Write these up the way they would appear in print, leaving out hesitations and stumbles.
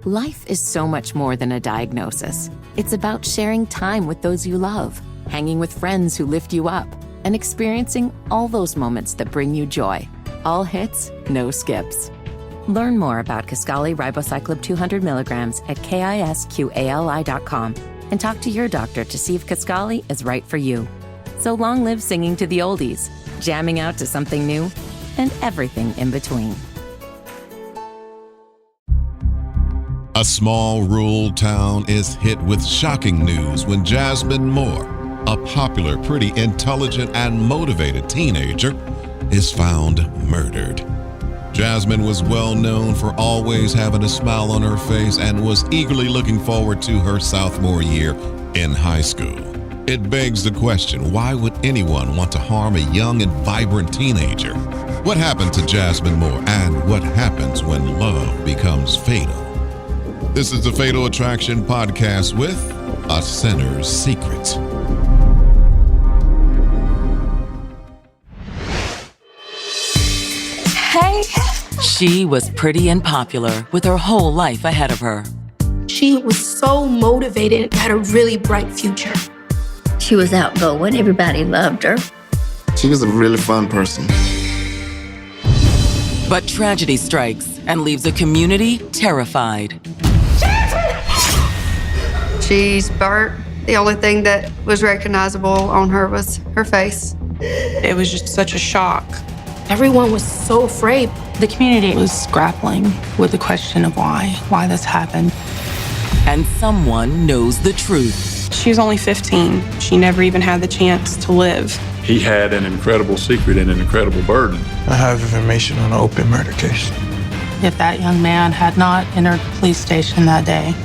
Life is so much more than a diagnosis. It's about sharing time with those you love, hanging with friends who lift you up, and experiencing all those moments that bring you joy. All hits, no skips. Learn more about Kisqali Ribociclib 200 milligrams at KISQALI.com and talk to your doctor to see if Kisqali is right for you. So long live singing to the oldies, jamming out to something new, and everything in between. A small rural town is hit with shocking news when Jasmine Moore, a popular, pretty intelligent, and motivated teenager, is found murdered. Jasmine was well known for always having a smile on her face and was eagerly looking forward to her sophomore year in high school. It begs the question, why would anyone want to harm a young and vibrant teenager? What happened to Jasmine Moore, and what happens when love becomes fatal? This is the Fatal Attraction Podcast with A Sinner's Secret. Hey. She was pretty and popular with her whole life ahead of her. She was so motivated and had a really bright future. She was outgoing. Everybody loved her. She was a really fun person. But tragedy strikes and leaves a community terrified. She's burnt. The only thing that was recognizable on her was her face. It was just such a shock. Everyone was so afraid. The community was grappling with the question of why this happened. And someone knows the truth. She was only 15. She never even had the chance to live. He had an incredible secret and an incredible burden. I have information on an open murder case. If that young man had not entered the police station that day,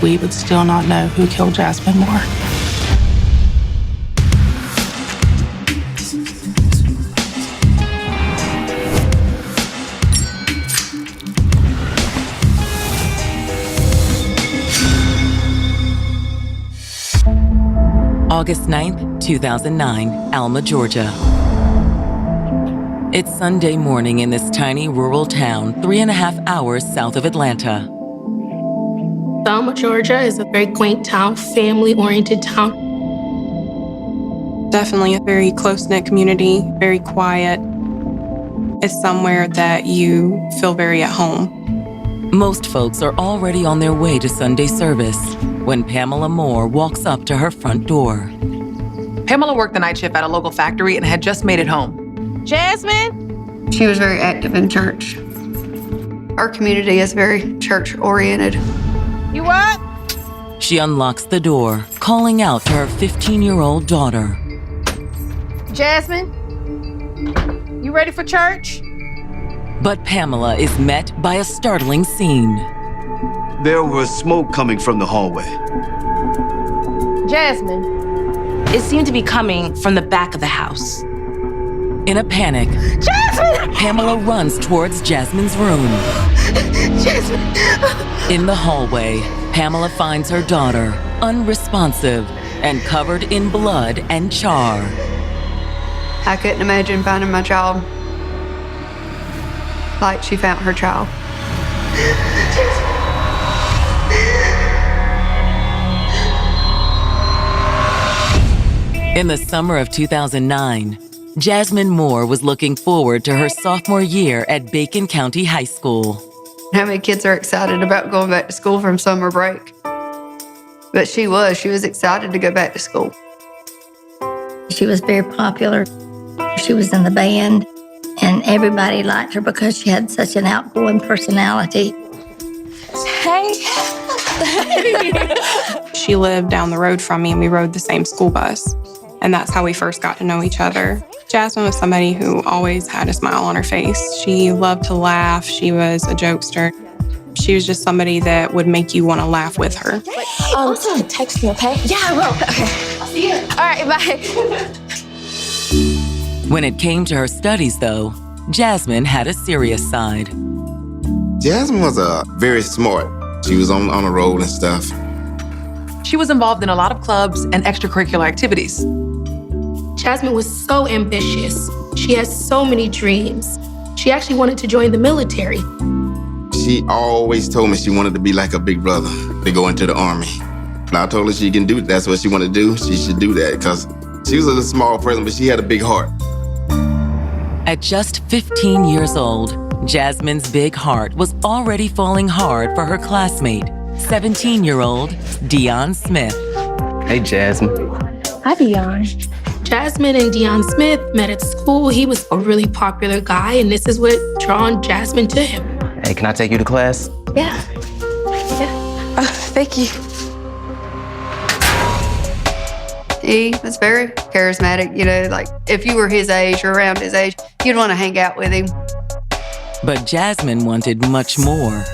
we would still not know who killed Jasmine Moore. August 9th, 2009, Alma, Georgia. It's Sunday morning in this tiny rural town, 3.5 hours south of Atlanta. Alma, Georgia is a very quaint town, family-oriented town. Definitely a very close-knit community, very quiet. It's somewhere that you feel very at home. Most folks are already on their way to Sunday service when Pamela Moore walks up to her front door. Pamela worked the night shift at a local factory and had just made it home. Jasmine? She was very active in church. Our community is very church-oriented. You up? She unlocks the door, calling out to her 15-year-old daughter. Jasmine? You ready for church? But Pamela is met by a startling scene. There was smoke coming from the hallway. Jasmine? It seemed to be coming from the back of the house. In a panic, Jasmine! Pamela runs towards Jasmine's room. Jasmine! In the hallway, Pamela finds her daughter, unresponsive and covered in blood and char. I couldn't imagine finding my child like she found her child. In the summer of 2009, Jasmine Moore was looking forward to her sophomore year at Bacon County High School. How many kids are excited about going back to school from summer break? But she was excited to go back to school. She was very popular. She was in the band, and everybody liked her because she had such an outgoing personality. Hey. She lived down the road from me, and we rode the same school bus. And that's how we first got to know each other. Jasmine was somebody who always had a smile on her face. She loved to laugh. She was a jokester. She was just somebody that would make you want to laugh with her. Also, text me, okay? Yeah, I will. Okay. I'll see you. All right, bye. When it came to her studies, though, Jasmine had a serious side. Jasmine was very smart. She was on a roll and stuff. She was involved in a lot of clubs and extracurricular activities. Jasmine was so ambitious. She had so many dreams. She actually wanted to join the military. She always told me she wanted to be like a big brother, to go into the Army. And I told her she can do it. That's what she wanted to do. She should do that because she was a small person, but she had a big heart. At just 15 years old, Jasmine's big heart was already falling hard for her classmate, 17-year-old Dion Smith. Hey, Jasmine. Hi, Dion. Jasmine and Dion Smith met at school. He was a really popular guy, and this is what drawn Jasmine to him. Hey, can I take you to class? Yeah. Thank you. He was very charismatic, like if you were his age or around his age, you'd want to hang out with him. But Jasmine wanted much more.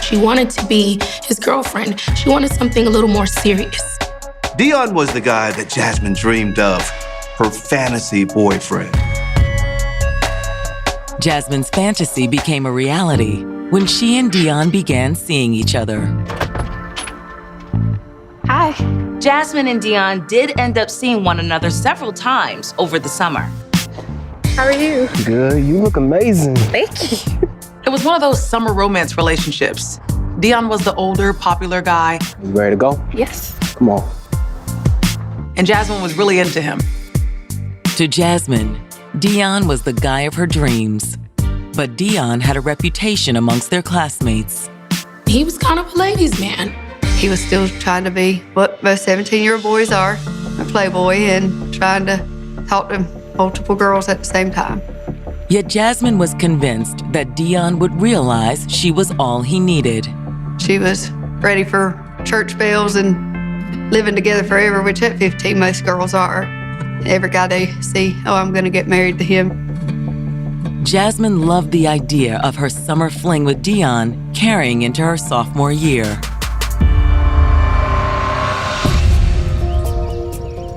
She wanted to be his girlfriend. She wanted something a little more serious. Dion was the guy that Jasmine dreamed of, her fantasy boyfriend. Jasmine's fantasy became a reality when she and Dion began seeing each other. Hi. Jasmine and Dion did end up seeing one another several times over the summer. How are you? Good. You look amazing. Thank you. It was one of those summer romance relationships. Dion was the older, popular guy, You ready to go? Yes. Come on. and Jasmine was really into him. To Jasmine, Dion was the guy of her dreams. But Dion had a reputation amongst their classmates. He was kind of a ladies' man. He was still trying to be what most 17-year-old boys are, a playboy, and trying to talk to multiple girls at the same time. Yet Jasmine was convinced that Dion would realize she was all he needed. She was ready for church bells and living together forever, which at 15 most girls are. Every guy they see, oh, I'm going to get married to him. Jasmine loved the idea of her summer fling with Dion carrying into her sophomore year.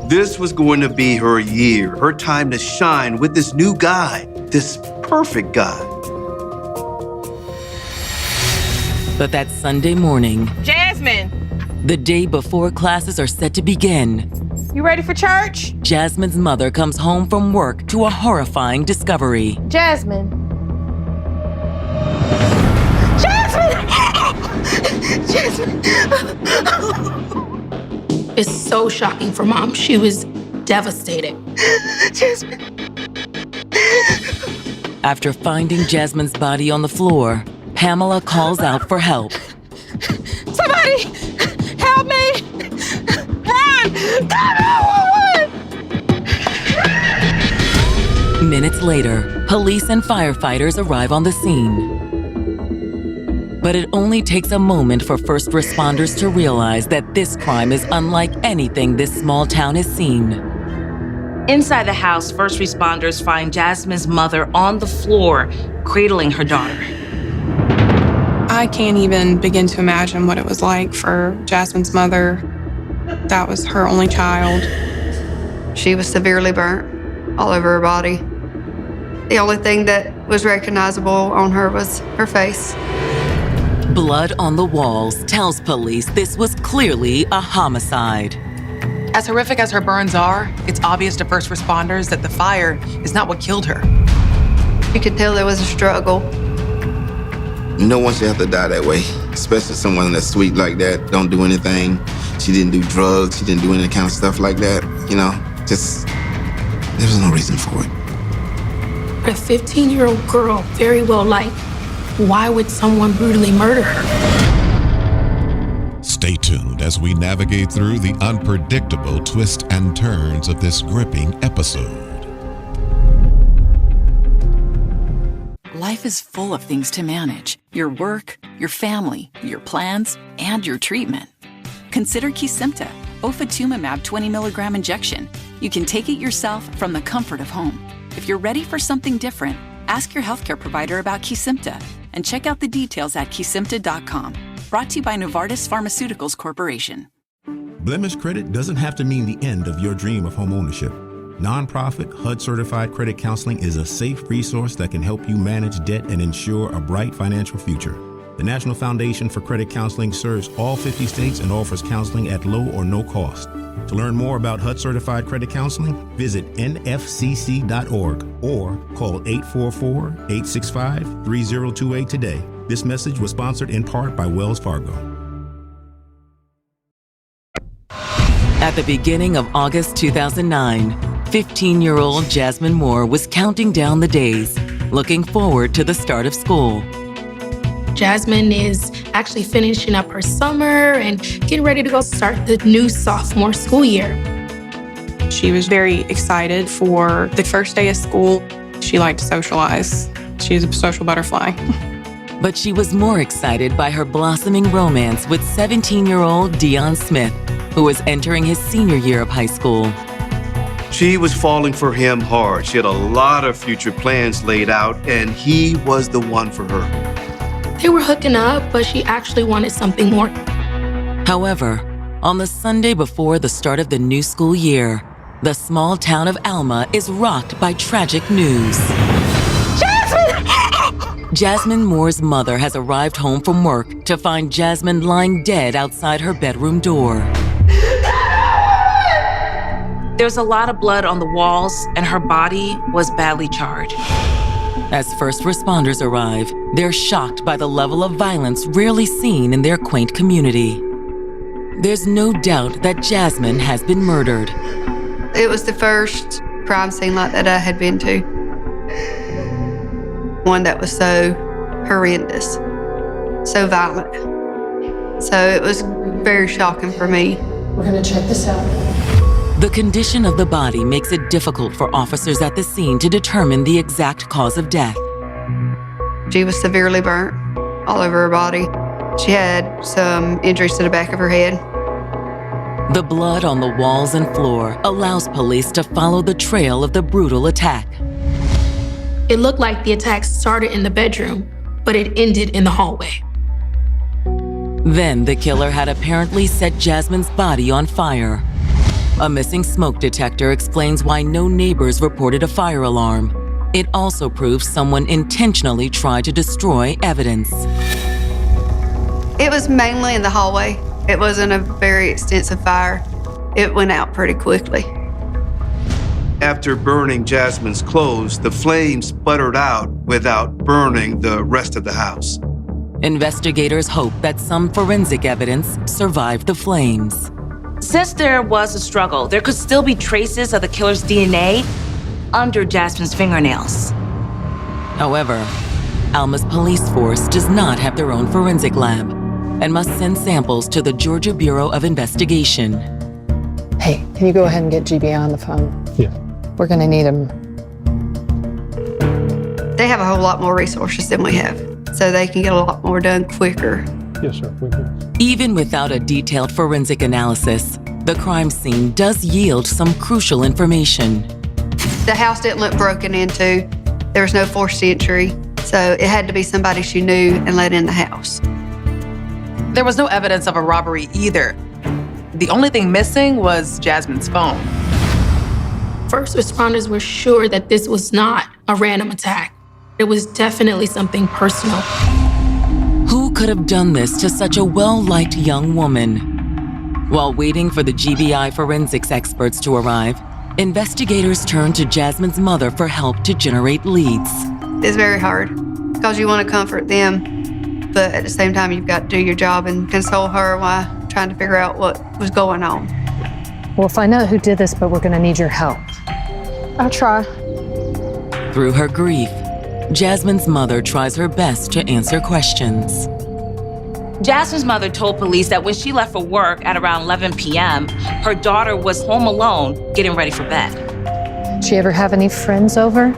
This was going to be her year, her time to shine with this new guy, this perfect guy. But that Sunday morning, Jasmine, the day before classes are set to begin, you ready for church? Jasmine's mother comes home from work to a horrifying discovery. Jasmine. It's so shocking for Mom. She was devastated. After finding Jasmine's body on the floor, Pamela calls out for help. Somebody, help me! Run! 911! Minutes later, police and firefighters arrive on the scene. But it only takes a moment for first responders to realize that this crime is unlike anything this small town has seen. Inside the house, first responders find Jasmine's mother on the floor, cradling her daughter. I can't even begin to imagine what it was like for Jasmine's mother. That was her only child. She was severely burnt all over her body. The only thing that was recognizable on her was her face. Blood on the walls tells police this was clearly a homicide. As horrific as her burns are, it's obvious to first responders that the fire is not what killed her. You could tell there was a struggle. No one should have to die that way, especially someone that's sweet like that, don't do anything. She didn't do drugs, she didn't do any kind of stuff like that, just, there was no reason for it. A 15-year-old girl, very well liked. Why would someone brutally murder her? Stay tuned as we navigate through the unpredictable twists and turns of this gripping episode. Life is full of things to manage. Your work, your family, your plans, and your treatment. Consider Kesimpta, ofatumumab 20 milligram injection. You can take it yourself from the comfort of home. If you're ready for something different, ask your healthcare provider about Kesimpta and check out the details at kesimpta.com. Brought to you by Novartis Pharmaceuticals Corporation. Blemish credit doesn't have to mean the end of your dream of home ownership. Nonprofit HUD-certified credit counseling is a safe resource that can help you manage debt and ensure a bright financial future. The National Foundation for Credit Counseling serves all 50 states and offers counseling at low or no cost. To learn more about HUD-certified credit counseling, visit nfcc.org or call 844-865-3028 today. This message was sponsored in part by Wells Fargo. At the beginning of August 2009, 15-year-old Jasmine Moore was counting down the days, looking forward to the start of school. Jasmine is actually finishing up her summer and getting ready to go start the new sophomore school year. She was very excited for the first day of school. She liked to socialize. She was a social butterfly. But she was more excited by her blossoming romance with 17-year-old Dion Smith, who was entering his senior year of high school. She was falling for him hard. She had a lot of future plans laid out, and he was the one for her. They were hooking up, but she actually wanted something more. However, on the Sunday before the start of the new school year, the small town of Alma is rocked by tragic news. Jasmine Moore's mother has arrived home from work to find Jasmine lying dead outside her bedroom door. There's a lot of blood on the walls, and her body was badly charred. As first responders arrive, they're shocked by the level of violence rarely seen in their quaint community. There's no doubt that Jasmine has been murdered. It was the first crime scene like that I had been to. One that was so horrendous, so violent. So it was very shocking for me. We're gonna check this out. The condition of the body makes it difficult for officers at the scene to determine the exact cause of death. She was severely burnt all over her body. She had some injuries to the back of her head. The blood on the walls and floor allows police to follow the trail of the brutal attack. It looked like the attack started in the bedroom, but it ended in the hallway. Then the killer had apparently set Jasmine's body on fire. A missing smoke detector explains why no neighbors reported a fire alarm. It also proves someone intentionally tried to destroy evidence. It was mainly in the hallway. It wasn't a very extensive fire. It went out pretty quickly. After burning Jasmine's clothes, the flames sputtered out without burning the rest of the house. Investigators hope that some forensic evidence survived the flames. Since there was a struggle, there could still be traces of the killer's DNA under Jasmine's fingernails. However, Alma's police force does not have their own forensic lab and must send samples to the Georgia Bureau of Investigation. Hey, can you go ahead and get GB on the phone? Yeah. We're gonna need him. They have a whole lot more resources than we have, so they can get a lot more done quicker. Yes, sir. We can. Even without a detailed forensic analysis, the crime scene does yield some crucial information. The house didn't look broken into. There was no forced entry, so it had to be somebody she knew and let in the house. There was no evidence of a robbery either. The only thing missing was Jasmine's phone. First responders were sure that this was not a random attack. It was definitely something personal. Who could have done this to such a well-liked young woman? While waiting for the GBI forensics experts to arrive, investigators turned to Jasmine's mother for help to generate leads. It's very hard because you want to comfort them, but at the same time, you've got to do your job and console her while trying to figure out what was going on. We'll find out who did this, but we're gonna need your help. I'll try. Through her grief, Jasmine's mother tries her best to answer questions. Jasmine's mother told police that when she left for work at around 11 p.m., her daughter was home alone getting ready for bed. Did she ever have any friends over?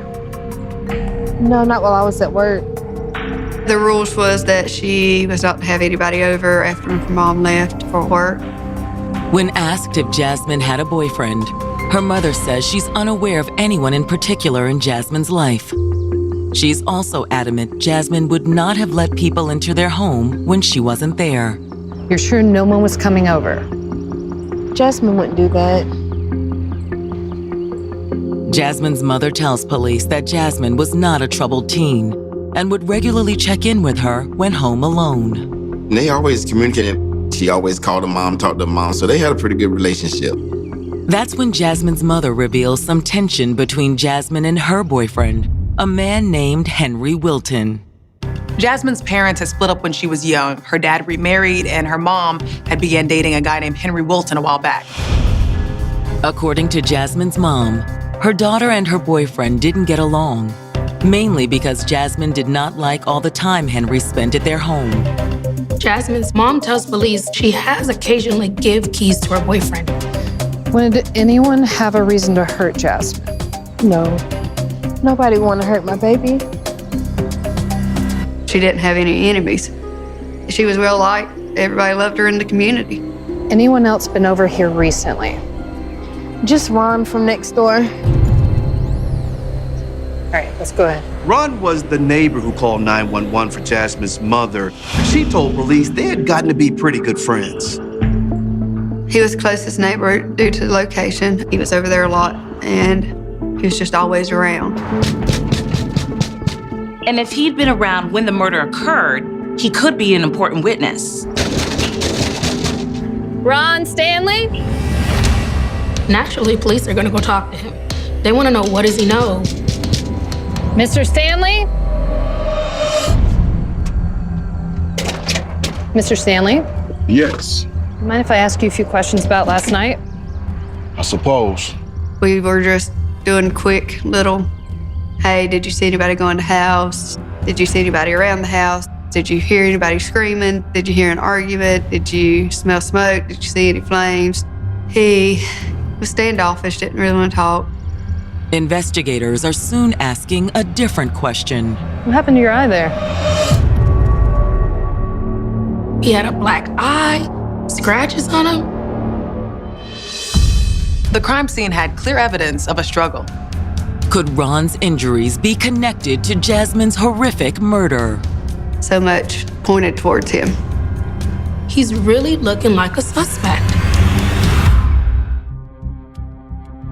No, not while I was at work. The rules was that she was not to have anybody over after her mom left for work. When asked if Jasmine had a boyfriend, her mother says she's unaware of anyone in particular in Jasmine's life. She's also adamant Jasmine would not have let people into their home when she wasn't there. You're sure no one was coming over? Jasmine wouldn't do that. Jasmine's mother tells police that Jasmine was not a troubled teen and would regularly check in with her when home alone. They always communicated. She always called her mom, talked to her mom, so they had a pretty good relationship. That's when Jasmine's mother reveals some tension between Jasmine and her boyfriend, a man named Henry Wilton. Jasmine's parents had split up when she was young. Her dad remarried, and her mom had began dating a guy named Henry Wilton a while back. According to Jasmine's mom, her daughter and her boyfriend didn't get along, mainly because Jasmine did not like all the time Henry spent at their home. Jasmine's mom tells police she has occasionally give keys to her boyfriend. When did anyone have a reason to hurt Jasmine? No. Nobody want to hurt my baby. She didn't have any enemies. She was well liked. Everybody loved her in the community. Anyone else been over here recently? Just Ron from next door. All right, let's go ahead. Ron was the neighbor who called 911 for Jasmine's mother. She told police they had gotten to be pretty good friends. He was closest neighbor due to the location. He was over there a lot, and he was just always around. And if he'd been around when the murder occurred, he could be an important witness. Ron Stanley? Naturally, police are gonna go talk to him. They wanna know, what does he know? Mr. Stanley? Mr. Stanley? Yes. Mind if I ask you a few questions about last night? I suppose. We were just doing quick little, hey, did you see anybody go in the house? Did you see anybody around the house? Did you hear anybody screaming? Did you hear an argument? Did you smell smoke? Did you see any flames? He was standoffish, didn't really want to talk. Investigators are soon asking a different question. What happened to your eye there? He had a black eye, scratches on him. The crime scene had clear evidence of a struggle. Could Ron's injuries be connected to Jasmine's horrific murder? So much pointed towards him. He's really looking like a suspect.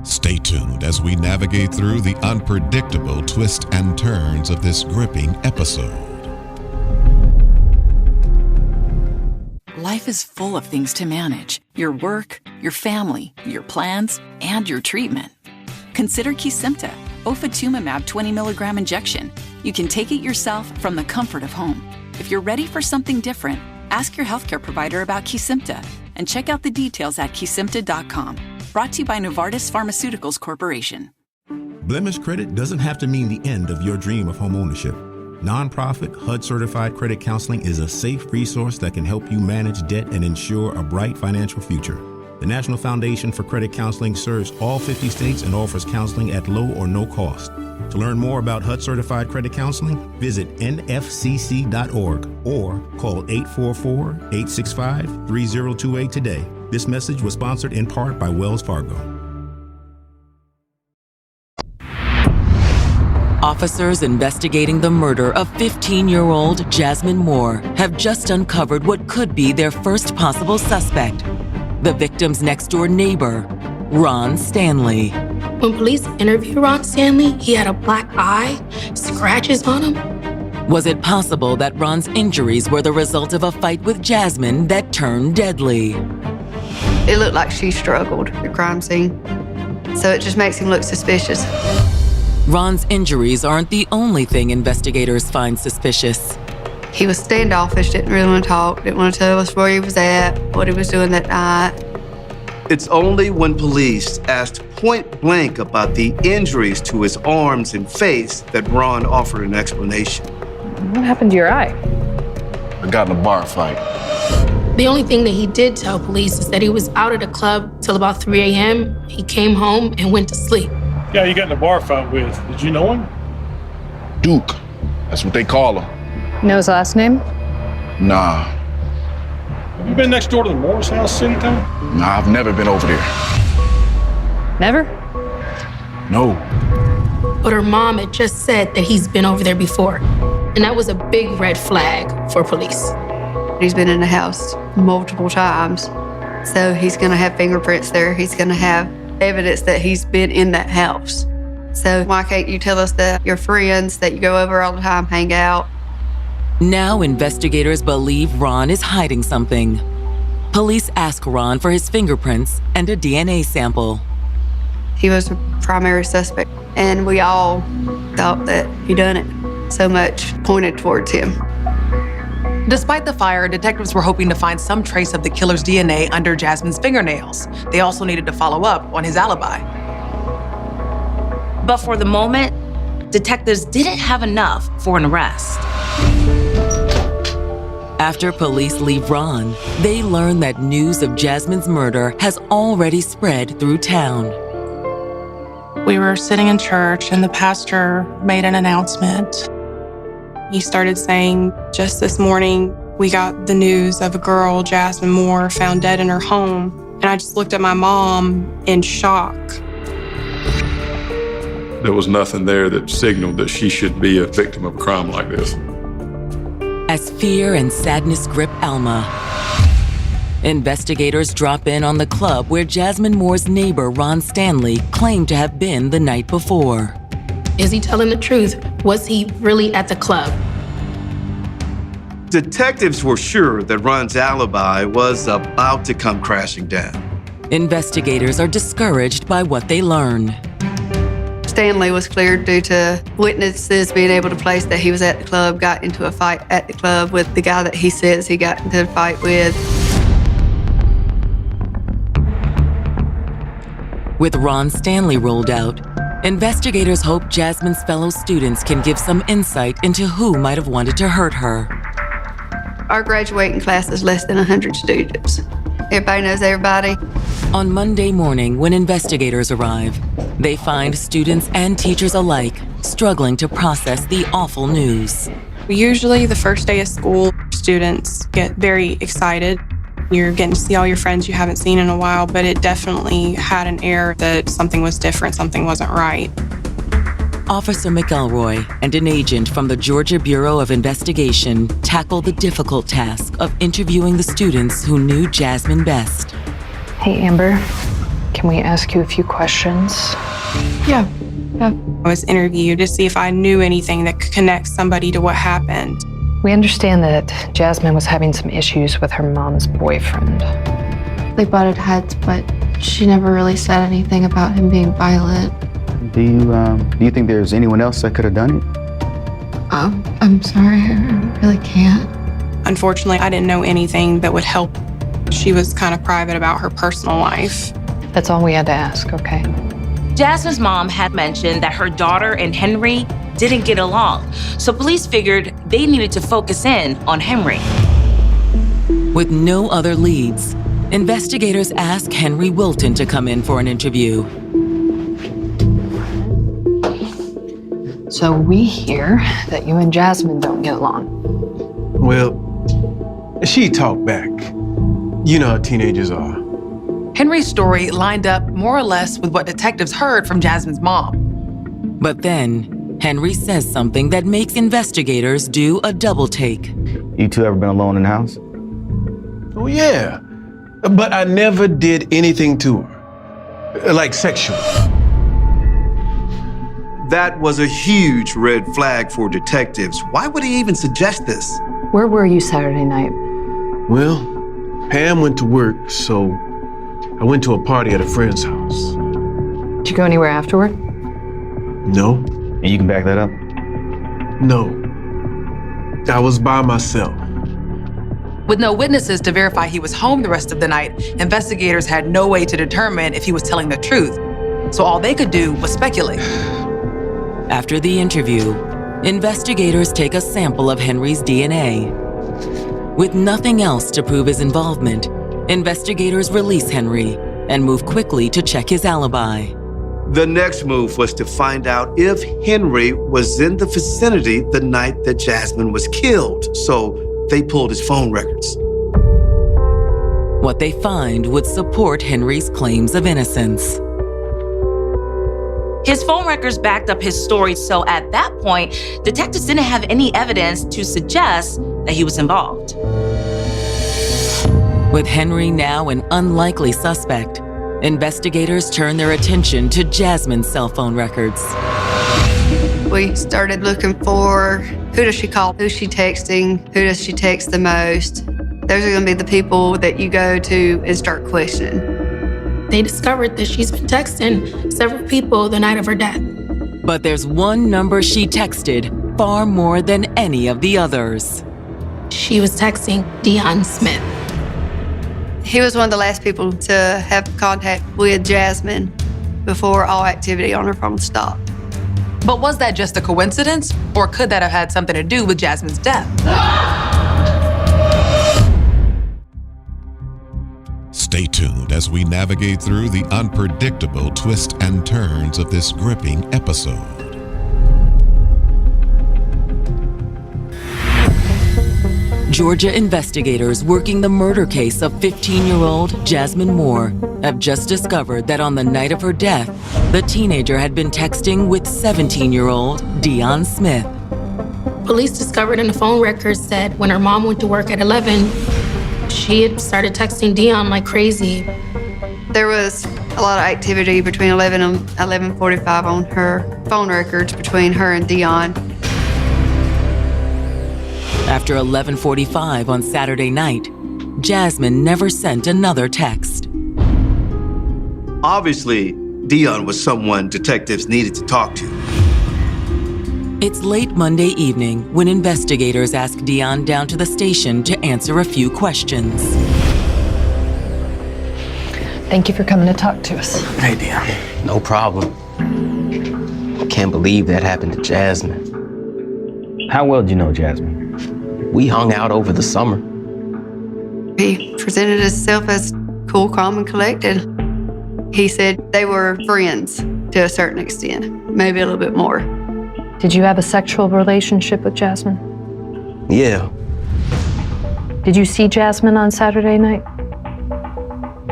Stay tuned as we navigate through the unpredictable twists and turns of this gripping episode. Life is full of things to manage. Your work, your family, your plans, and your treatment. Consider Kesimpta, ofatumumab 20 milligram injection. You can take it yourself from the comfort of home. If you're ready for something different, ask your healthcare provider about Kesimpta and check out the details at kesimpta.com. Brought to you by Novartis Pharmaceuticals Corporation. Blemish credit doesn't have to mean the end of your dream of homeownership. Nonprofit HUD-certified credit counseling is a safe resource that can help you manage debt and ensure a bright financial future. The National Foundation for Credit Counseling serves all 50 states and offers counseling at low or no cost. To learn more about HUD-certified credit counseling, visit nfcc.org or call 844-865-3028 today. This message was sponsored in part by Wells Fargo. Officers investigating the murder of 15-year-old Jasmine Moore have just uncovered what could be their first possible suspect, the victim's next-door neighbor, Ron Stanley. When police interviewed Ron Stanley, he had a black eye, scratches on him. Was it possible that Ron's injuries were the result of a fight with Jasmine that turned deadly? It looked like she struggled at the crime scene, so it just makes him look suspicious. Ron's injuries aren't the only thing investigators find suspicious. He was standoffish, didn't really want to talk, didn't want to tell us where he was at, what he was doing that night. It's only when police asked point blank about the injuries to his arms and face that Ron offered an explanation. What happened to your eye? I got in a bar fight. The only thing that he did tell police is that he was out at a club till about 3 a.m. He came home and went to sleep. Yeah, you got in a bar fight with. Did you know him? Duke. That's what they call him. Know his last name? Nah. Have you been next door to the Morris house city time? Nah, I've never been over there. Never? No. But her mom had just said that he's been over there before. And that was a big red flag for police. He's been in the house multiple times. So he's gonna have fingerprints there. He's gonna have evidence that he's been in that house. So why can't you tell us that your friends that you go over all the time hang out? Now investigators believe Ron is hiding something. Police ask Ron for his fingerprints and a DNA sample. He was a primary suspect, and we all thought that he done it. so much pointed towards him. Despite the fire, detectives were hoping to find some trace of the killer's DNA under Jasmine's fingernails. They also needed to follow up on his alibi. But for the moment, detectives didn't have enough for an arrest. After police leave Ron, they learn that news of Jasmine's murder has already spread through town. We were sitting in church and the pastor made an announcement. He started saying, just this morning, we got the news of a girl, Jasmine Moore, found dead in her home. And I just looked at my mom in shock. There was nothing there that signaled that she should be a victim of a crime like this. As fear and sadness grip Alma, investigators drop in on the club where Jasmine Moore's neighbor, Ron Stanley, claimed to have been the night before. Is he telling the truth? Was he really at the club? Detectives were sure that Ron's alibi was about to come crashing down. Investigators are discouraged by what they learn. Stanley was cleared due to witnesses being able to place that he was at the club, got into a fight at the club with the guy that he says he got into a fight with. With Ron Stanley ruled out, investigators hope Jasmine's fellow students can give some insight into who might have wanted to hurt her. Our graduating class is less than 100 students. Everybody knows everybody. On Monday morning, when investigators arrive, they find students and teachers alike struggling to process the awful news. Usually the first day of school, students get very excited. You're getting to see all your friends you haven't seen in a while, but it definitely had an air that something was different, something wasn't right. Officer McElroy and an agent from the Georgia Bureau of Investigation tackle the difficult task of interviewing the students who knew Jasmine best. Hey, Amber, can we ask you a few questions? Yeah. I was interviewed to see if I knew anything that could connect somebody to what happened. We understand that Jasmine was having some issues with her mom's boyfriend. They butted heads, but she never really said anything about him being violent. Do you think there's anyone else that could have done it? I'm sorry, I really can't. Unfortunately, I didn't know anything that would help. She was kind of private about her personal life. That's all we had to ask, okay? Jasmine's mom had mentioned that her daughter and Henry didn't get along, so police figured they needed to focus in on Henry. With no other leads, investigators ask Henry Wilton to come in for an interview. So we hear that you and Jasmine don't get along. Well, she talked back. You know how teenagers are. Henry's story lined up more or less with what detectives heard from Jasmine's mom. But then, Henry says something that makes investigators do a double take. You two ever been alone in the house? Oh, yeah. But I never did anything to her. Like sexual. That was a huge red flag for detectives. Why would he even suggest this? Where were you Saturday night? Well, Pam went to work, so I went to a party at a friend's house. Did you go anywhere afterward? No. And you can back that up? No. I was by myself. With no witnesses to verify he was home the rest of the night, investigators had no way to determine if he was telling the truth. So all they could do was speculate. After the interview, investigators take a sample of Henry's DNA. With nothing else to prove his involvement, investigators release Henry and move quickly to check his alibi. The next move was to find out if Henry was in the vicinity the night that Jasmine was killed, so they pulled his phone records. What they find would support Henry's claims of innocence. His phone records backed up his story, so at that point, detectives didn't have any evidence to suggest that he was involved. With Henry now an unlikely suspect, investigators turn their attention to Jasmine's cell phone records. We started looking for who does she call, who's she texting, who does she text the most. Those are gonna be the people that you go to and start questioning. They discovered that she's been texting several people the night of her death. But there's one number she texted far more than any of the others. She was texting Dion Smith. He was one of the last people to have contact with Jasmine before all activity on her phone stopped. But was that just a coincidence, or could that have had something to do with Jasmine's death? Stay tuned as we navigate through the unpredictable twists and turns of this gripping episode. Georgia investigators working the murder case of 15-year-old Jasmine Moore have just discovered that on the night of her death, the teenager had been texting with 17-year-old Dion Smith. Police discovered in the phone records that when her mom went to work at 11, she had started texting Dion like crazy. There was a lot of activity between 11 and 11:45 on her phone records between her and Dion. After 11:45 on Saturday night, Jasmine never sent another text. Obviously, Dion was someone detectives needed to talk to. It's late Monday evening when investigators ask Dion down to the station to answer a few questions. Thank you for coming to talk to us. Hey, Dion. No problem. Can't believe that happened to Jasmine. How well did you know Jasmine? We hung out over the summer. He presented himself as cool, calm, and collected. He said they were friends to a certain extent, maybe a little bit more. Did you have a sexual relationship with Jasmine? Yeah. Did you see Jasmine on Saturday night?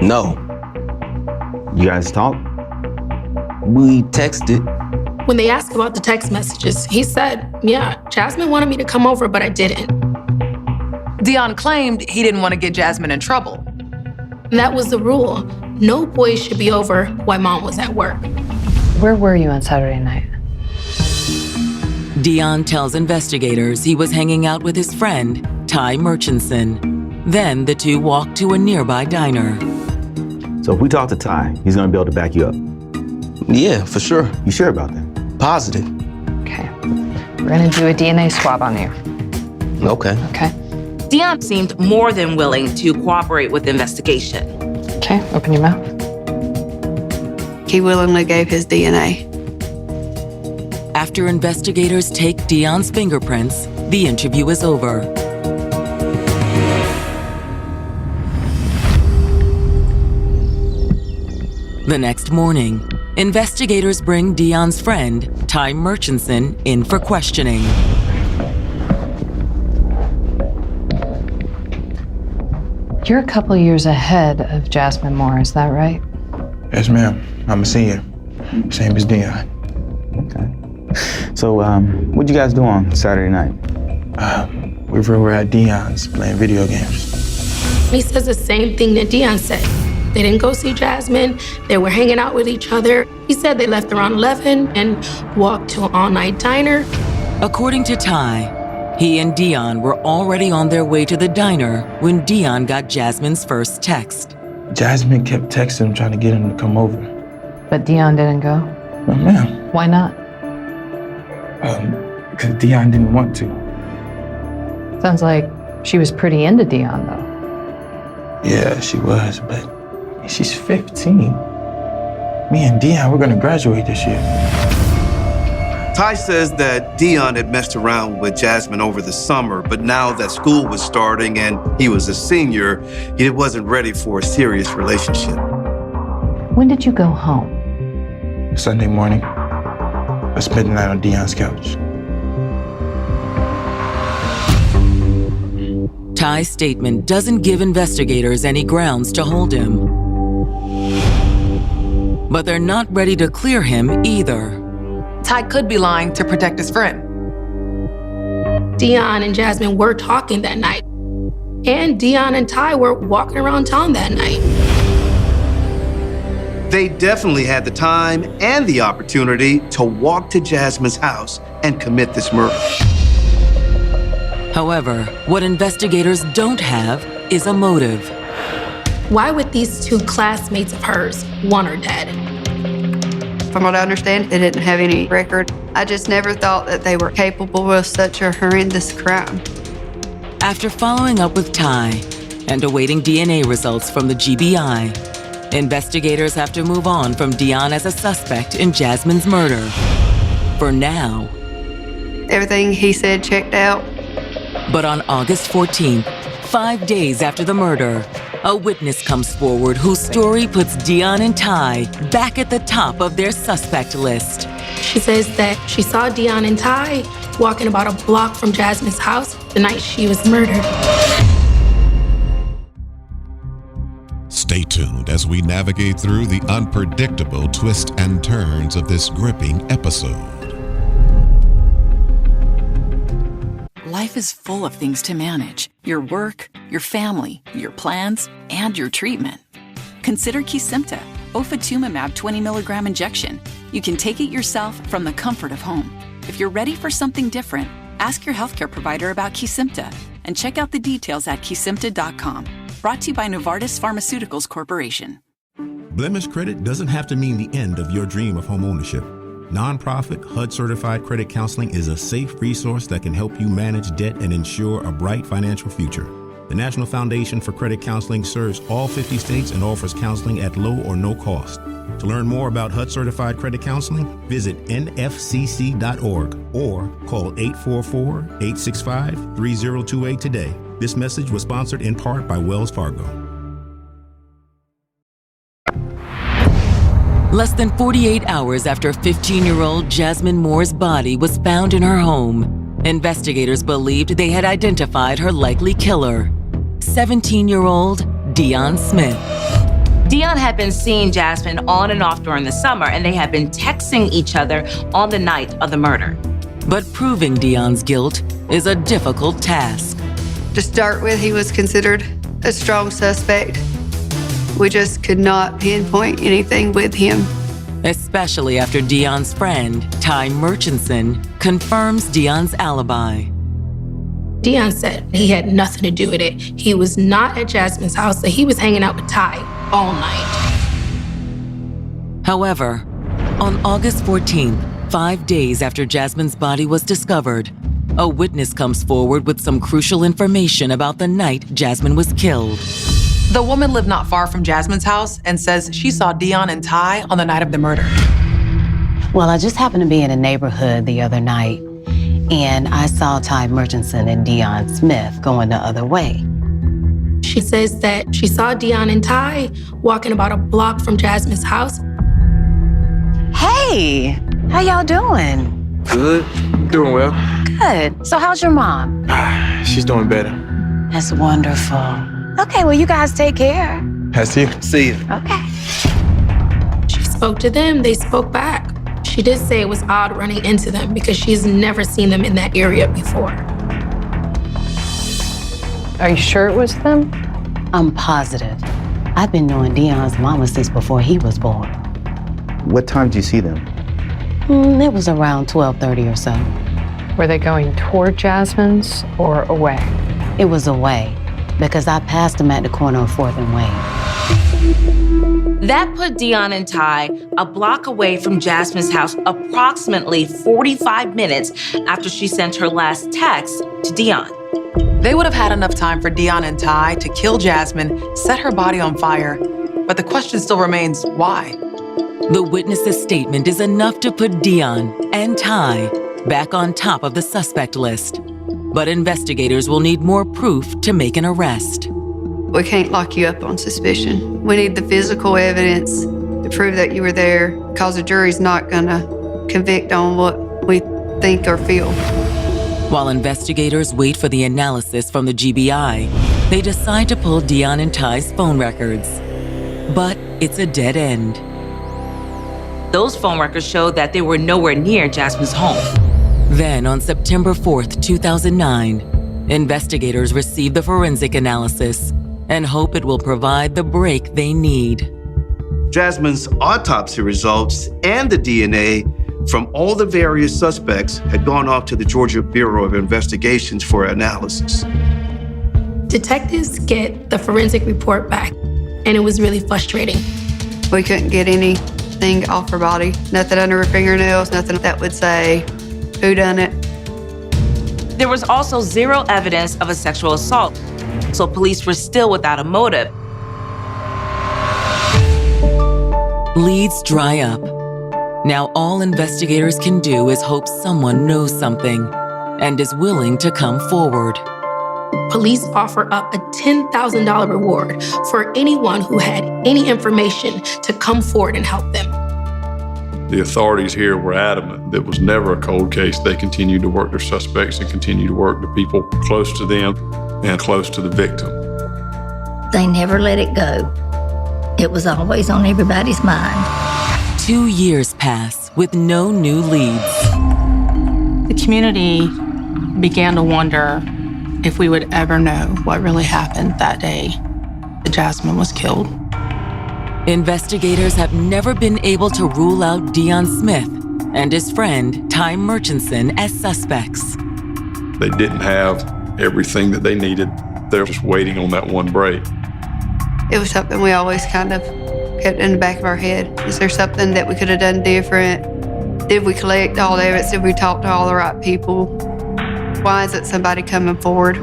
No. You guys talk? We texted. When they asked about the text messages, he said, yeah, Jasmine wanted me to come over, but I didn't. Dion claimed he didn't want to get Jasmine in trouble. And that was the rule. No boys should be over while mom was at work. Where were you on Saturday night? Dion tells investigators he was hanging out with his friend, Ty Murchison. Then the two walked to a nearby diner. So if we talk to Ty, he's gonna be able to back you up. Yeah, for sure. You sure about that? Positive. Okay. We're gonna do a DNA swab on you. Okay. Okay. Dion seemed more than willing to cooperate with the investigation. Okay, open your mouth. He willingly gave his DNA. After investigators take Dion's fingerprints, the interview is over. The next morning, investigators bring Dion's friend, Ty Murchison, in for questioning. You're a couple years ahead of Jasmine Moore, is that right? Yes, ma'am. I'm a senior. Same as Dion. Okay. So, what'd you guys do on Saturday night? We were at Dion's playing video games. He says the same thing that Dion said. They didn't go see Jasmine. They were hanging out with each other. He said they left around 11 and walked to an all-night diner. According to Ty, he and Dion were already on their way to the diner when Dion got Jasmine's first text. Jasmine kept texting him, trying to get him to come over. But Dion didn't go? No, ma'am. Why not? Because Dion didn't want to. Sounds like she was pretty into Dion, though. Yeah, she was, but she's 15. Me and Dion, we're gonna graduate this year. Ty says that Dion had messed around with Jasmine over the summer, but now that school was starting and he was a senior, he wasn't ready for a serious relationship. When did you go home? Sunday morning, I spent the night on Dion's couch. Ty's statement doesn't give investigators any grounds to hold him. But they're not ready to clear him either. Ty could be lying to protect his friend. Dion and Jasmine were talking that night. And Dion and Ty were walking around town that night. They definitely had the time and the opportunity to walk to Jasmine's house and commit this murder. However, what investigators don't have is a motive. Why would these two classmates of hers want her dead? From what I understand, they didn't have any record. I just never thought that they were capable of such a horrendous crime. After following up with Ty and awaiting DNA results from the GBI, investigators have to move on from Dion as a suspect in Jasmine's murder. For now. Everything he said checked out. But on August 14th, 5 days after the murder, a witness comes forward whose story puts Dion and Ty back at the top of their suspect list. She says that she saw Dion and Ty walking about a block from Jasmine's house the night she was murdered. Stay tuned as we navigate through the unpredictable twists and turns of this gripping episode. Life is full of things to manage. Your work, your family, your plans, and your treatment. Consider Kesimpta, ofatumumab 20 milligram injection. You can take it yourself from the comfort of home. If you're ready for something different, ask your healthcare provider about Kesimpta and check out the details at kesimpta.com. Brought to you by Novartis Pharmaceuticals Corporation. Blemish credit doesn't have to mean the end of your dream of home ownership. Nonprofit HUD-certified credit counseling is a safe resource that can help you manage debt and ensure a bright financial future. The National Foundation for Credit Counseling serves all 50 states and offers counseling at low or no cost. To learn more about HUD-certified credit counseling, visit nfcc.org or call 844-865-3028 today. This message was sponsored in part by Wells Fargo. Less than 48 hours after 15-year-old Jasmine Moore's body was found in her home, investigators believed they had identified her likely killer, 17-year-old Dion Smith. Dion had been seeing Jasmine on and off during the summer, and they had been texting each other on the night of the murder. But proving Dion's guilt is a difficult task. To start with, he was considered a strong suspect. We just could not pinpoint anything with him. Especially after Dion's friend, Ty Murchison, confirms Dion's alibi. Dion said he had nothing to do with it. He was not at Jasmine's house, that he was hanging out with Ty all night. However, on August 14th, 5 days after Jasmine's body was discovered, a witness comes forward with some crucial information about the night Jasmine was killed. The woman lived not far from Jasmine's house and says she saw Dion and Ty on the night of the murder. Well, I just happened to be in a neighborhood the other night, and I saw Ty Murchison and Dion Smith going the other way. She says that she saw Dion and Ty walking about a block from Jasmine's house. Hey, how y'all doing? Good. Doing well. Good. So how's your mom? She's doing better. That's wonderful. Okay, well, you guys take care. Has you? See you. Okay. She spoke to them, they spoke back. She did say it was odd running into them because she's never seen them in that area before. Are you sure it was them? I'm positive. I've been knowing Dion's mama since before he was born. What time did you see them? It was around 12:30 or so. Were they going toward Jasmine's or away? It was away, because I passed him at the corner of 4th and Wayne. That put Dion and Ty a block away from Jasmine's house approximately 45 minutes after she sent her last text to Dion. They would have had enough time for Dion and Ty to kill Jasmine, set her body on fire, but the question still remains, why? The witness's statement is enough to put Dion and Ty back on top of the suspect list. But investigators will need more proof to make an arrest. We can't lock you up on suspicion. We need the physical evidence to prove that you were there, because the jury's not gonna convict on what we think or feel. While investigators wait for the analysis from the GBI, they decide to pull Dion and Ty's phone records. But it's a dead end. Those phone records showed that they were nowhere near Jasmine's home. Then, on September 4th, 2009, investigators receive the forensic analysis and hope it will provide the break they need. Jasmine's autopsy results and the DNA from all the various suspects had gone off to the Georgia Bureau of Investigations for analysis. Detectives get the forensic report back, and it was really frustrating. We couldn't get any nothing off her body, nothing under her fingernails, nothing that would say who done it. There was also zero evidence of a sexual assault, so police were still without a motive. Leads dry up. Now all investigators can do is hope someone knows something and is willing to come forward. Police offer up a $10,000 reward for anyone who had any information to come forward and help them. The authorities here were adamant that it was never a cold case. They continued to work their suspects and continued to work the people close to them and close to the victim. They never let it go. It was always on everybody's mind. 2 years pass with no new leads. The community began to wonder if we would ever know what really happened that day that Jasmine was killed. Investigators have never been able to rule out Dion Smith and his friend, Ty Murchison, as suspects. They didn't have everything that they needed. They were just waiting on that one break. It was something we always kind of kept in the back of our head. Is there something that we could have done different? Did we collect all the evidence? Did we talk to all the right people? Why isn't somebody coming forward?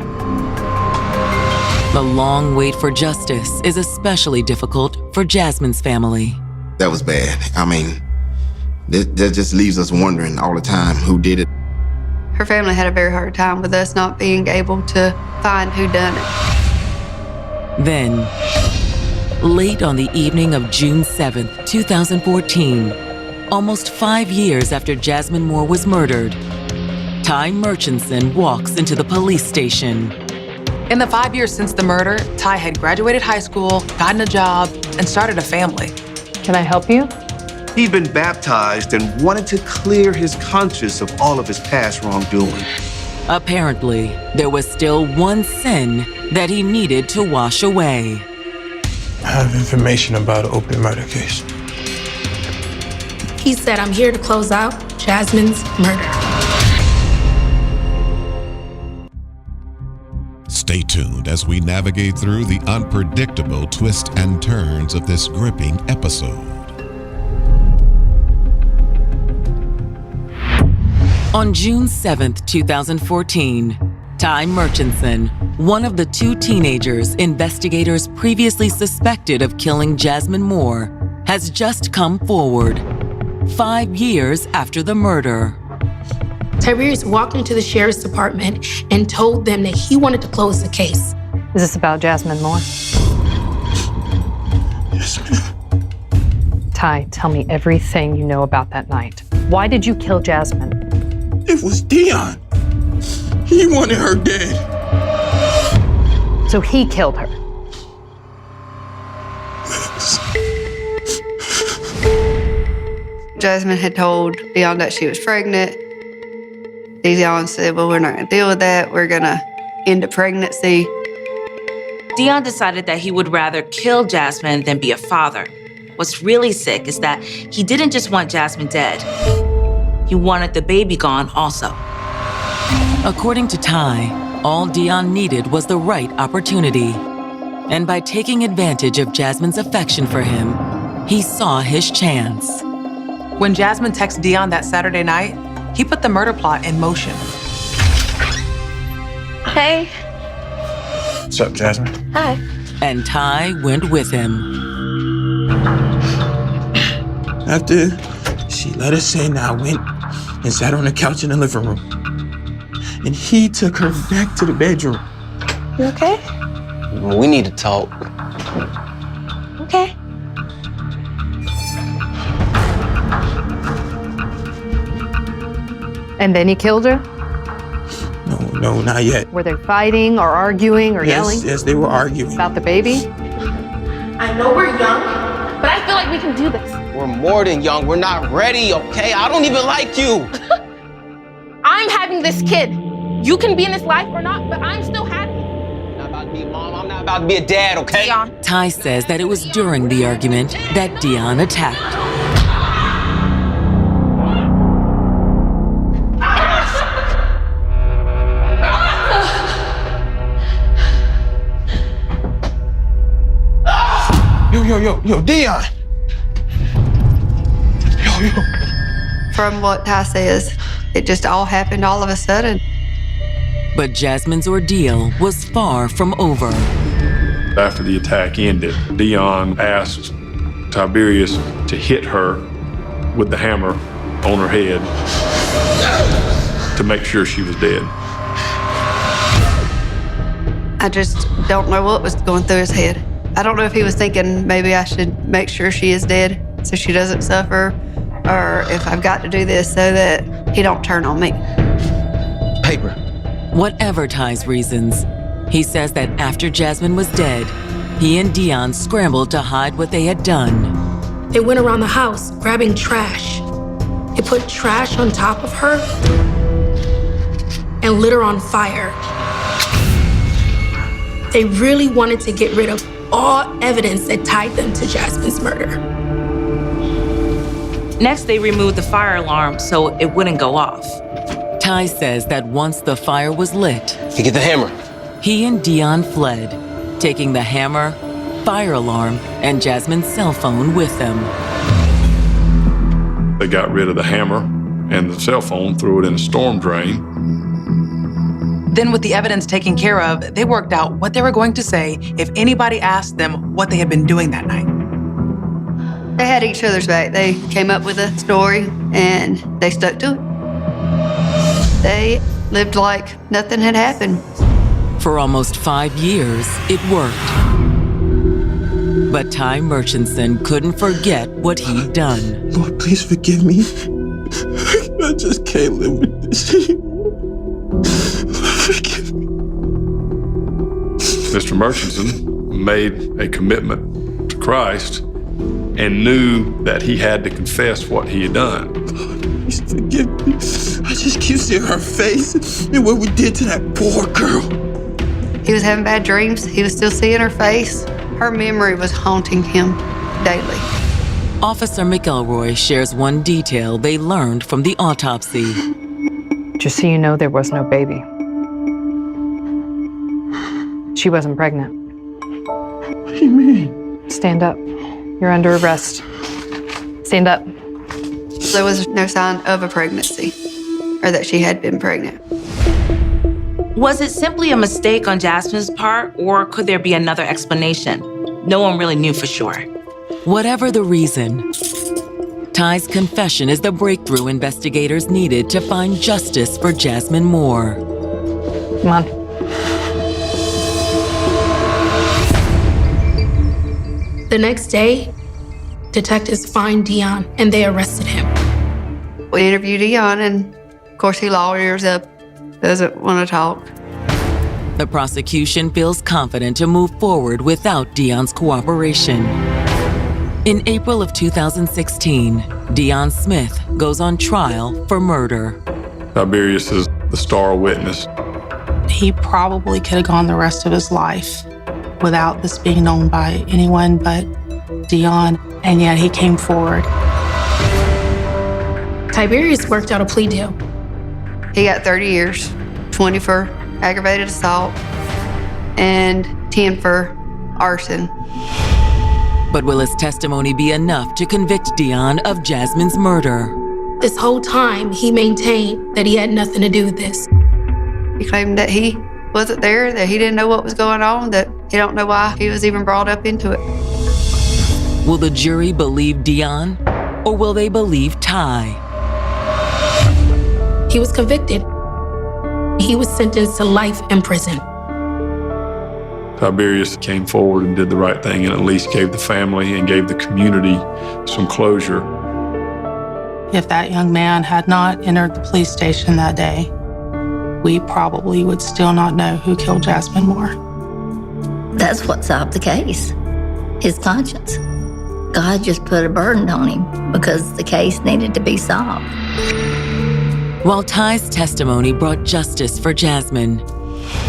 The long wait for justice is especially difficult for Jasmine's family. That was bad. I mean, that just leaves us wondering all the time who did it. Her family had a very hard time with us not being able to find who done it. Then, late on the evening of June 7th, 2014, almost 5 years after Jasmine Moore was murdered, Ty Murchison walks into the police station. In the 5 years since the murder, Ty had graduated high school, gotten a job, and started a family. Can I help you? He'd been baptized and wanted to clear his conscience of all of his past wrongdoing. Apparently, there was still one sin that he needed to wash away. I have information about an open murder case. He said, I'm here to close out Jasmine's murder. Stay tuned as we navigate through the unpredictable twists and turns of this gripping episode. On June 7th, 2014, Ty Murchison, one of the 2 teenagers investigators previously suspected of killing Jasmine Moore, has just come forward, 5 years after the murder. Tyrese walked into the sheriff's department and told them that he wanted to close the case. Is this about Jasmine Moore? Yes, ma'am. Ty, tell me everything you know about that night. Why did you kill Jasmine? It was Dion. He wanted her dead. So he killed her. Jasmine had told Dion that she was pregnant. Dion said, well, we're not gonna deal with that. We're gonna end the pregnancy. Dion decided that he would rather kill Jasmine than be a father. What's really sick is that he didn't just want Jasmine dead. He wanted the baby gone also. According to Ty, all Dion needed was the right opportunity. And by taking advantage of Jasmine's affection for him, he saw his chance. When Jasmine texted Dion that Saturday night, he put the murder plot in motion. Hey. What's up, Jasmine? Hi. And Ty went with him. After she let us in, I went and sat on the couch in the living room. And he took her back to the bedroom. You okay? We need to talk. Okay. And then he killed her? No, not yet. Were they fighting or arguing or yelling? Yes, they were arguing. About the baby? I know we're young, but I feel like we can do this. We're more than young. We're not ready, okay? I don't even like you. I'm having this kid. You can be in this life or not, but I'm still happy. I'm not about to be a mom. I'm not about to be a dad, okay? Dion. Ty says that it was during the argument that Dion attacked. Yo, Dion. From what Ty says, it just all happened all of a sudden. But Jasmine's ordeal was far from over. After the attack ended, Dion asked Tiberius to hit her with the hammer on her head to make sure she was dead. I just don't know what was going through his head. I don't know if he was thinking maybe I should make sure she is dead so she doesn't suffer, or if I've got to do this so that he don't turn on me. Paper. Whatever Ty's reasons, he says that after Jasmine was dead, he and Dion scrambled to hide what they had done. They went around the house grabbing trash. They put trash on top of her and lit her on fire. They really wanted to get rid of all evidence that tied them to Jasmine's murder. Next, they removed the fire alarm so it wouldn't go off. Ty says that once the fire was lit, You get the hammer. he and Dion fled, taking the hammer, fire alarm, and Jasmine's cell phone with them. They got rid of the hammer and the cell phone, threw it in a storm drain. Then with the evidence taken care of, they worked out what they were going to say if anybody asked them what they had been doing that night. They had each other's back. They came up with a story and they stuck to it. They lived like nothing had happened. For almost 5 years, it worked. But Ty Murchison couldn't forget what he'd done. Lord, please forgive me. I just can't live with this. Forgive me. Mr. Murchison made a commitment to Christ and knew that he had to confess what he had done. Lord, please forgive me. I just keep seeing her face and what we did to that poor girl. He was having bad dreams. He was still seeing her face. Her memory was haunting him daily. Officer McElroy shares one detail they learned from the autopsy. Just so you know, there was no baby. She wasn't pregnant. What do you mean? Stand up. You're under arrest. Stand up. There was no sign of a pregnancy or that she had been pregnant. Was it simply a mistake on Jasmine's part, or could there be another explanation? No one really knew for sure. Whatever the reason, Ty's confession is the breakthrough investigators needed to find justice for Jasmine Moore. Come on. The next day, detectives find Dion and they arrested him. We interviewed Dion, and of course he lawyers up, doesn't want to talk. The prosecution feels confident to move forward without Dion's cooperation. In April of 2016, Dion Smith goes on trial for murder. Tiberius is the star witness. He probably could have gone the rest of his life without this being known by anyone but Dion, and yet he came forward. Tiberius worked out a plea deal. He got 30 years, 20 for aggravated assault, and 10 for arson. But will his testimony be enough to convict Dion of Jasmine's murder? This whole time, he maintained that he had nothing to do with this. He claimed that he wasn't there, that he didn't know what was going on, that he don't know why he was even brought up into it. Will the jury believe Dion, or will they believe Ty? He was convicted. He was sentenced to life in prison. Tiberius came forward and did the right thing and at least gave the family and gave the community some closure. If that young man had not entered the police station that day, we probably would still not know who killed Jasmine Moore. That's what solved the case, his conscience. God just put a burden on him because the case needed to be solved. While Ty's testimony brought justice for Jasmine,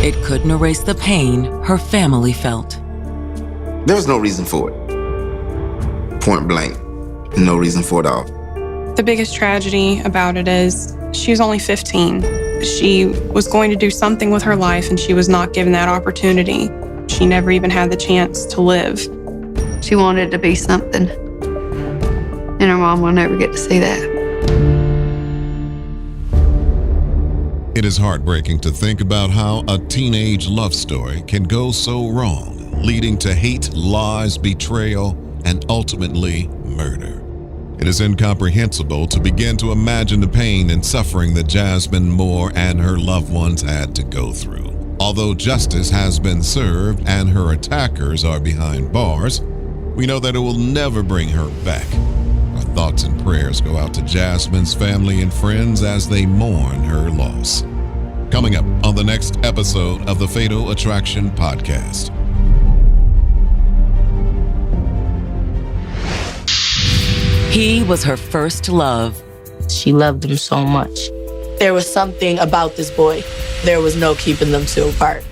it couldn't erase the pain her family felt. There was no reason for it. Point blank. No reason for it all. The biggest tragedy about it is she was only 15. She was going to do something with her life and she was not given that opportunity. She never even had the chance to live. She wanted to be something. And her mom will never get to see that. It is heartbreaking to think about how a teenage love story can go so wrong, leading to hate, lies, betrayal, and ultimately murder. It is incomprehensible to begin to imagine the pain and suffering that Jasmine Moore and her loved ones had to go through. Although justice has been served and her attackers are behind bars, we know that it will never bring her back. Our thoughts and prayers go out to Jasmine's family and friends as they mourn her loss. Coming up on the next episode of the Fatal Attraction Podcast. He was her first love. She loved him so much. There was something about this boy. There was no keeping them two apart.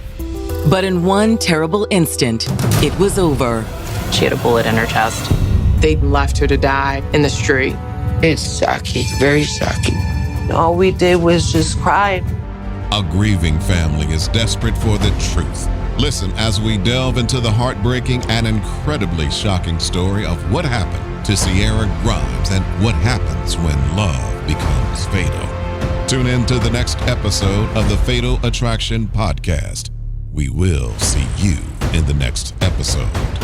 But in one terrible instant, it was over. She had a bullet in her chest. They left her to die in the street. It's sucky, very sucky. All we did was just cry. A grieving family is desperate for the truth. Listen as we delve into the heartbreaking and incredibly shocking story of what happened to Sierra Grimes and what happens when love becomes fatal. Tune in to the next episode of the Fatal Attraction Podcast. We will see you in the next episode.